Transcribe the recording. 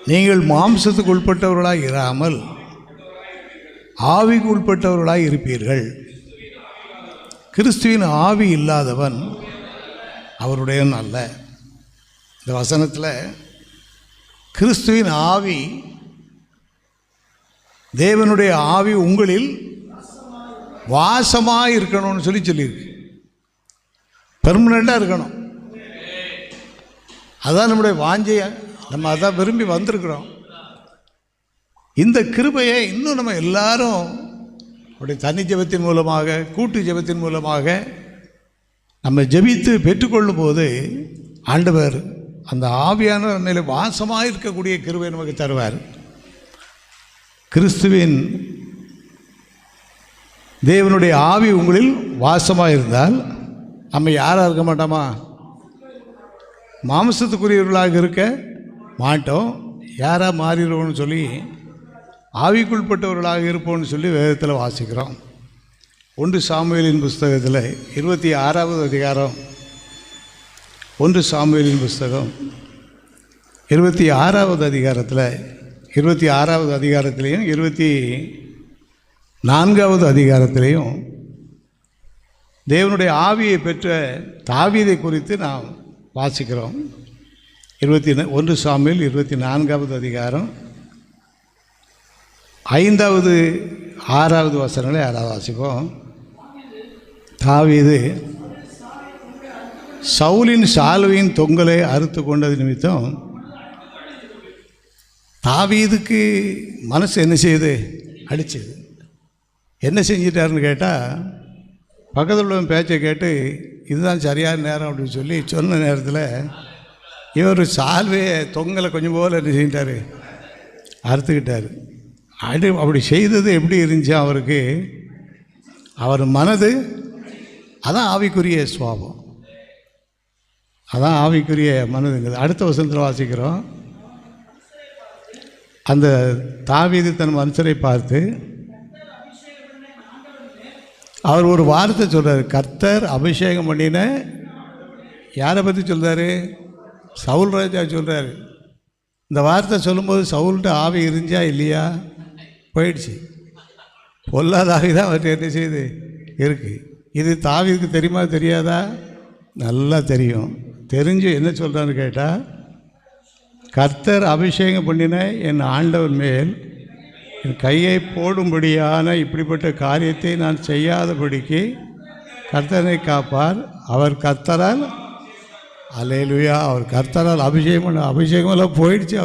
நீங்கள் மாம்சத்துக்கு உட்பட்டவர்களாய் இராமல் ஆவிக்கு உட்பட்டவர்களாய் இருப்பீர்கள். கிறிஸ்துவின் ஆவி இல்லாதவன் அவருடையவன் அல்ல. இந்த வசனத்தில் கிறிஸ்துவின் ஆவி, தேவனுடைய ஆவி உங்களில் வாசமாக இருக்கணும்னு சொல்லியிருக்கு. பெர்மனெண்ட்டாக இருக்கணும். அதுதான் நம்முடைய வாஞ்சையை. நம்ம அதான் விரும்பி வந்திருக்கிறோம். இந்த கிருபையை இன்னும் நம்ம எல்லாரும் அப்படி தனி ஜெபத்தின் மூலமாக, கூட்டு ஜெபத்தின் மூலமாக நம்ம ஜெபித்து பெற்றுக்கொள்ளும் போது ஆண்டவர் அந்த ஆவியான நிலை வாசமாக இருக்கக்கூடிய கிருபை நமக்கு தருவார். கிறிஸ்துவின் தேவனுடைய ஆவி உங்களில் வாசமாக இருந்தால் நம்ம யாராக இருக்க மாட்டோமா? மாம்சத்துக்குரியவர்களாக இருக்க மாட்டோம். யாராக மாறிடுவோம்னு சொல்லி ஆவிக்குள்பட்டவர்களாக இருப்போம்னு சொல்லி வேதத்தில் வாசிக்கிறோம். 1 சாமுவேலின் புஸ்தகத்தில் 26வது அதிகாரம், 1 சாமுவேலின் புஸ்தகம் 26வது அதிகாரத்தில் 26வது அதிகாரத்திலையும் 24வது அதிகாரத்திலையும் தேவனுடைய ஆவியை பெற்ற தாவீதை குறித்து நாம் வாசிக்கிறோம். 1 சாமுவேல் 24வது அதிகாரம் 5வது 6வது வசனங்களை யாராவது வாசிப்போம். தாவீது சவுலின் சால்வையின் தொங்கலை அறுத்து கொண்டது நிமித்தம் தாவீதுக்கு மனசு என்ன செய்யுது? அடிச்சுது. என்ன செஞ்சிட்டாருன்னு கேட்டால், பக்கத்தில் உள்ளவன் பேச்சை கேட்டு இதுதான் சரியான நேரம் அப்படின்னு சொல்லி சொன்ன நேரத்தில் இவர் சால்வையை தொங்கலை கொஞ்சம் போல் என்ன செஞ்சிட்டார்? அறுத்துக்கிட்டார். அப்படி செய்தது எப்படி இருந்துச்சு அவருக்கு? அவர் மனது, அதான் ஆவிக்குரிய சுவாபம், அதான் ஆவிக்குரிய மனதுங்கிறது. அடுத்த வசனத்தில் வாசிக்கிறோம். அந்த தாவீது தன் மனுஷரை பார்த்து அவர் ஒரு வார்த்தை சொல்கிறார். கர்த்தர் அபிஷேகம் பண்ணின, யாரை பற்றி சொல்கிறாரு? சவுல் ராஜா சொல்கிறார். இந்த வார்த்தை சொல்லும்போது சவுல்கிட்ட ஆவி இருந்துச்சா இல்லையா? போயிடுச்சு. பொல்லாத ஆவி தான் அவர்கிட்ட என்ன செய்யுது? இருக்குது. இது தாவீதுக்கு தெரியுமா தெரியாதா? நல்லா தெரியும். தெரிஞ்சு என்ன சொல்கிறான்னு கேட்டால், கர்த்தர் அபிஷேகம் பண்ணின என் ஆண்டவன் மேல் என் கையை போடும்படியான இப்படிப்பட்ட காரியத்தை நான் செய்யாதபடிக்கு கர்த்தரை காப்பார். அவர் கர்த்தரால், அல்லேலூயா, அவர் கர்த்தரால் அபிஷேகமெல்லாம் போயிடுச்சு.